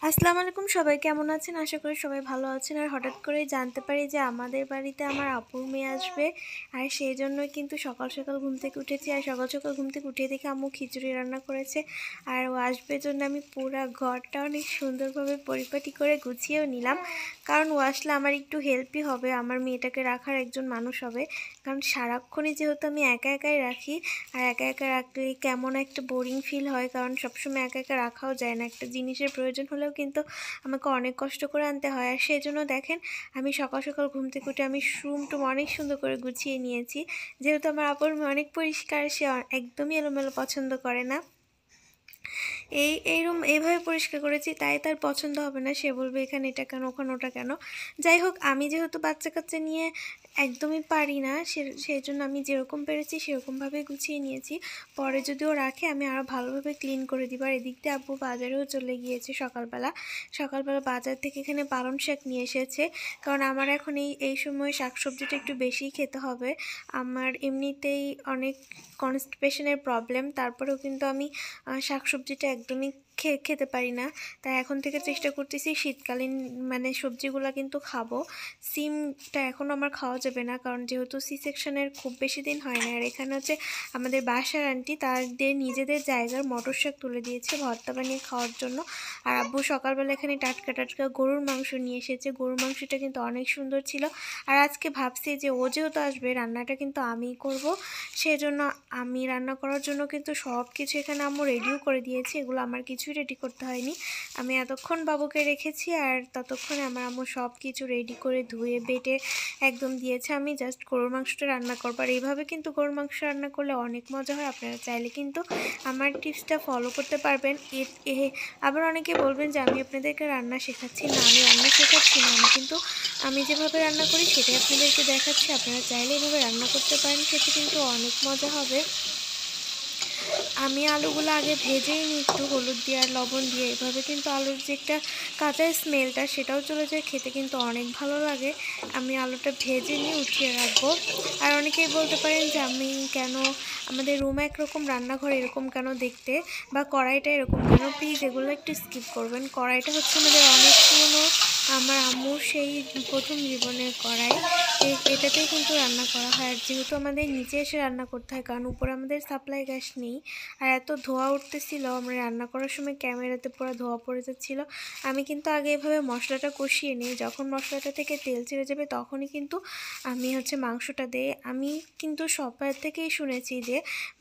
আসসালামু আলাইকুম, সবাই কেমন আছেন? আশা করি সবাই ভালো আছেন। আর হঠাৎ করেই জানতে পারি যে আমাদের বাড়িতে আমার আপুর মেয়ে আসবে। আর সেই জন্যই কিন্তু সকাল সকাল ঘুম থেকে উঠেছি। আর সকাল সকাল ঘুম থেকে উঠে দেখে আম্মু খিচুড়ি রান্না করেছে। আর ও আসবে জন্য আমি পুরা ঘরটা অনেক সুন্দরভাবে পরিপাটি করে গুছিয়েও নিলাম, কারণ ও আসলে আমার একটু হেল্পই হবে, আমার মেয়েটাকে রাখার একজন মানুষ হবে। কারণ সারাক্ষণই যেহেতু আমি একা একাই রাখি, আর একা একা রাখলে কেমন একটা বোরিং ফিল হয়, কারণ সবসময় একা একা রাখাও যায় না। একটা জিনিসের প্রয়োজন হলেও কিন্তু আমাকে অনেক কষ্ট করে আনতে হয়। আর সেই জন্য দেখেন, আমি সকাল সকাল ঘুম থেকে উঠে আমি রুম টুম অনেক সুন্দর করে গুছিয়ে নিয়েছি। যেহেতু আমার আপুর মেয়ে অনেক পরিষ্কার, সে একদমই এলোমেলো পছন্দ করে না। এই রুম এইভাবে পরিষ্কার করেছি, তাই তার পছন্দ হবে না, সে বলবে এখানে এটা কেন, ওখানে ওটা কেন। যাই হোক, আমি যেহেতু বাচ্চা কাচ্চা নিয়ে একদমই পারি না, সেই জন্য আমি যেরকম পেরেছি সেরকমভাবে গুছিয়ে নিয়েছি। পরে যদিও রাখে আমি আরও ভালোভাবে ক্লিন করে দিব। আর এদিক দিয়ে আব্বু বাজারেও চলে গিয়েছে সকালবেলা। সকালবেলা বাজার থেকে এখানে পালং শাক নিয়ে এসেছে, কারণ আমার এখন এই সময় শাকসবজিটা একটু বেশিই খেতে হবে। আমার এমনিতেই অনেক কনস্টিপেশনের প্রবলেম, তারপরেও কিন্তু আমি শাকসবজিটা একদমই খেতে পারি না। তাই এখন থেকে চেষ্টা করতেছি শীতকালীন মানে সবজিগুলো কিন্তু খাবো। সিমটা এখন আমার খাওয়া যাবে না, কারণ যেহেতু সি সেকশনের খুব বেশি দিন হয় না। আর এখানে হচ্ছে আমাদের বাসার আন্টি তাদের নিজেদের জায়গার মটর শাক তুলে দিয়েছে ভর্তা বানিয়ে খাওয়ার জন্য। আর আব্বু সকালবেলা এখানে টাটকা টাটকা গরুর মাংস নিয়ে এসেছে। গরুর মাংসটা কিন্তু অনেক সুন্দর ছিল। আর আজকে ভাবছি যে ও যেহেতু আসবে, রান্নাটা কিন্তু আমিই করব। সেজন্য আমি রান্না করার জন্য কিন্তু সব কিছু এখানে আম্মু রেডিও করে দিয়েছি। এগুলো আমার কিছুই রেডি করতে হয়নি, আমি এতক্ষণ বাবুকে রেখেছি আর ততক্ষণে আমার আম্মু সব কিছু রেডি করে ধুয়ে বেটে একদম দিয়েছে। আমি জাস্ট গরুর মাংসটা রান্না করবো। আর এইভাবে কিন্তু গরুর মাংস রান্না করলে অনেক মজা হয়। আপনারা চাইলে কিন্তু আমার টিপসটা ফলো করতে পারবেন। আবার অনেকে বলবেন যে আমি আপনাদেরকে রান্না শেখাচ্ছি না, আমি রান্না শেখাচ্ছি না, আমি যেভাবে রান্না করি সেটাই আপনাদেরকে দেখাচ্ছি। আপনারা চাইলে এভাবে রান্না করতে পারেন, খেতে কিন্তু অনেক মজা হবে। আমি আলুগুলো আগে ভেজেই নিই একটু হলুদ দিয়ে আর লবণ দিয়ে। এভাবে কিন্তু আলুর যে একটা কাঁচা স্মেলটা সেটাও চলে যায়, খেতে কিন্তু অনেক ভালো লাগে। আমি আলুটা ভেজে নিয়ে উঠিয়ে রাখবো। আর অনেকেই বলতে পারেন যে আমি কেন, আমাদের রুম একরকম রান্নাঘর এরকম কেন দেখতে, বা কড়াইটা এরকম কেন। প্লিজ এগুলো একটু স্কিপ করবেন। কড়াইটা হচ্ছে আমাদের অনেক পুরনো, আমার আম্মুর সেই প্রথম জীবনের কড়াই। এটাতেই কিন্তু রান্না করা হয়। আর যেহেতু আমাদের নিচে এসে রান্না করতে হয়, কারণ উপরে আমাদের সাপ্লাই গ্যাস নেই। আর এত ধোঁয়া উঠতেছিল, আমরা রান্না করার সময় ক্যামেরাতে পুরো ধোঁয়া পড়ে যাচ্ছিল। আমি কিন্তু আগে এভাবে মশলাটা কষিয়ে নিই, যখন মশলাটা থেকে তেল ছেড়ে যাবে তখনই কিন্তু আমি মাংসটা দিই। আমি কিন্তু সবার থেকেই শুনেছি যে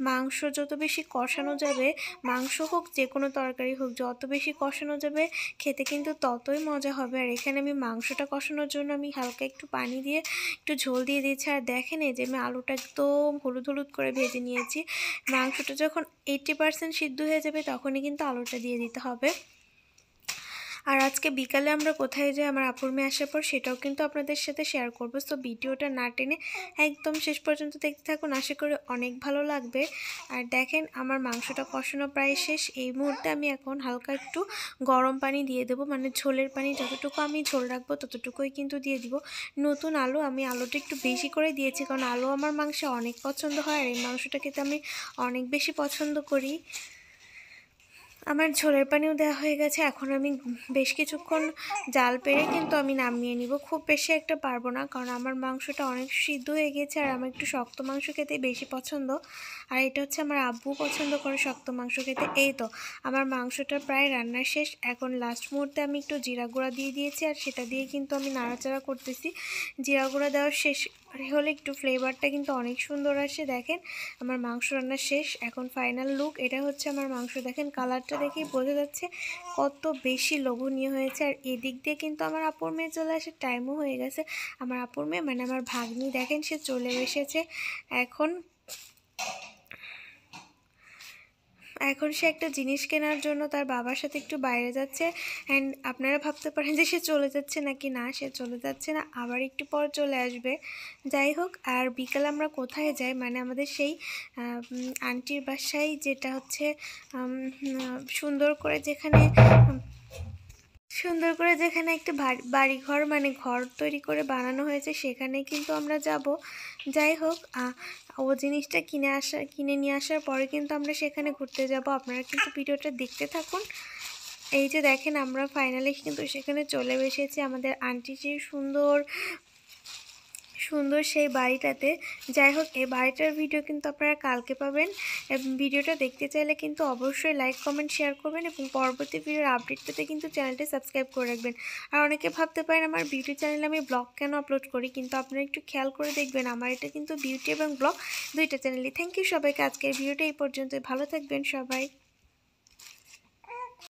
মাংস যত বেশি কষানো যাবে, মাংস হোক যে কোনো তরকারি হোক, যত বেশি কষানো যাবে খেতে কিন্তু ততই মজা হবে। আর এখানে আমি মাংসটা কষানোর জন্য আমি হালকা একটু পানি দিয়ে একটু ঝোল দিয়ে দিয়েছি। আর দেখেন এই যে আমি আলুটা একদম হলুদ হলুদ করে ভেজে নিয়েছি। মাংসটা যখন 80% সিদ্ধ হয়ে যাবে তখনই কিন্তু আলুটা দিয়ে দিতে হবে। আর আজকে বিকালে আমরা কোথায় যাই আমার আপুর মেয়ে আসার পর সেটাও কিন্তু আপনাদের সাথে শেয়ার করব। সো ভিডিওটা না টেনে একদম শেষ পর্যন্ত দেখতে থাকুন, আশা করি অনেক ভালো লাগবে। আর দেখেন আমার মাংসটা কষানো প্রায় শেষ। এই মুহূর্তে আমি এখন হালকা একটু গরম পানি দিয়ে দেবো, মানে ঝোলের পানি যতটুকু আমি ঝোল রাখবো ততটুকুই কিন্তু দিয়ে দিব। নতুন আলু, আমি আলুটা একটু বেশি করে দিয়েছি, কারণ আলু আমার মাংসে অনেক পছন্দ হয়। আর এই মাংসটা খেতে আমি অনেক বেশি পছন্দ করি। আমার ঝোলের পানিও দেওয়া হয়ে গেছে। এখন আমি বেশ কিছুক্ষণ জাল পেরে কিন্তু আমি নামিয়ে নিব। খুব বেশি একটা পারবো না, কারণ আমার মাংসটা অনেক সিদ্ধ হয়ে গেছে। আর আমার একটু শক্ত মাংস খেতে বেশি পছন্দ। আর এটা হচ্ছে আমার আব্বু পছন্দ করে শক্ত মাংস খেতে। এই তো আমার মাংসটা প্রায় রান্না শেষ। এখন লাস্ট মুহূর্তে আমি একটু জিরা গুঁড়া দিয়ে দিয়েছি, আর সেটা দিয়ে কিন্তু আমি নাড়াচাড়া করতেছি। জিরা গুঁড়া দেওয়া শেষ হলে একটু ফ্লেভারটা কিন্তু অনেক সুন্দর আসে। দেখেন আমার মাংস রান্না শেষ, এখন ফাইনাল লুক। এটা হচ্ছে আমার মাংস, দেখেন কালারটা দেখেই বোঝা যাচ্ছে কত বেশি লোভনীয় হয়েছে। আর এদিক দিয়ে কিন্তু আমার আপুর মেয়ে চলে আসার টাইমও হয়ে গেছে। আমার আপুর মেয়ে মানে আমার ভাগ্নি, দেখেন সে চলে এসেছে। এখন এখন সে একটা জিনিস কেনার জন্য তার বাবার সাথে একটু বাইরে যাচ্ছে। অ্যান্ড আপনারা ভাবতে পারেন যে সে চলে যাচ্ছে নাকি, না সে চলে যাচ্ছে না, আবার একটু পর চলে আসবে। যাই হোক, আর বিকালে আমরা কোথায় যাই, মানে আমাদের সেই আন্টির বাসায়, যেটা হচ্ছে সুন্দর করে যেখানে একটা বাড়িঘর মানে ঘর তৈরি করে বানানো হয়েছে, সেখানে কিন্তু আমরা যাব। যাই হোক, ও জিনিসটা কিনে নিয়ে আসার পরে কিন্তু আমরা সেখানে ঘুরতে যাব। আপনারা কিন্তু ভিডিওটা দেখতে থাকুন। এই যে দেখেন আমরা ফাইনালি কিন্তু সেখানে চলে এসেছি আমাদের আন্টি যে সুন্দর সুন্দর সেই বাড়িটাতে। যাই হোক, এই বাড়িটার ভিডিও কিন্তু আপনারা কালকে পাবেন। ভিডিওটা দেখতে চাইলে কিন্তু অবশ্যই লাইক কমেন্ট শেয়ার করবেন এবং পরবর্তী ভিডিওর আপডেট পেতে কিন্তু চ্যানেলটি সাবস্ক্রাইব করে রাখবেন। আর অনেকে ভাবতে পারেন আমার বিউটি চ্যানেলে আমি ব্লগ কেন আপলোড করি, কিন্তু আপনারা একটু খেয়াল করে দেখবেন আমার এটা কিন্তু বিউটি এবং ব্লগ দুইটা চ্যানেলই। থ্যাংক ইউ সবাইকে। আজকের ভিডিওটা এই পর্যন্ত, ভালো থাকবেন সবাই।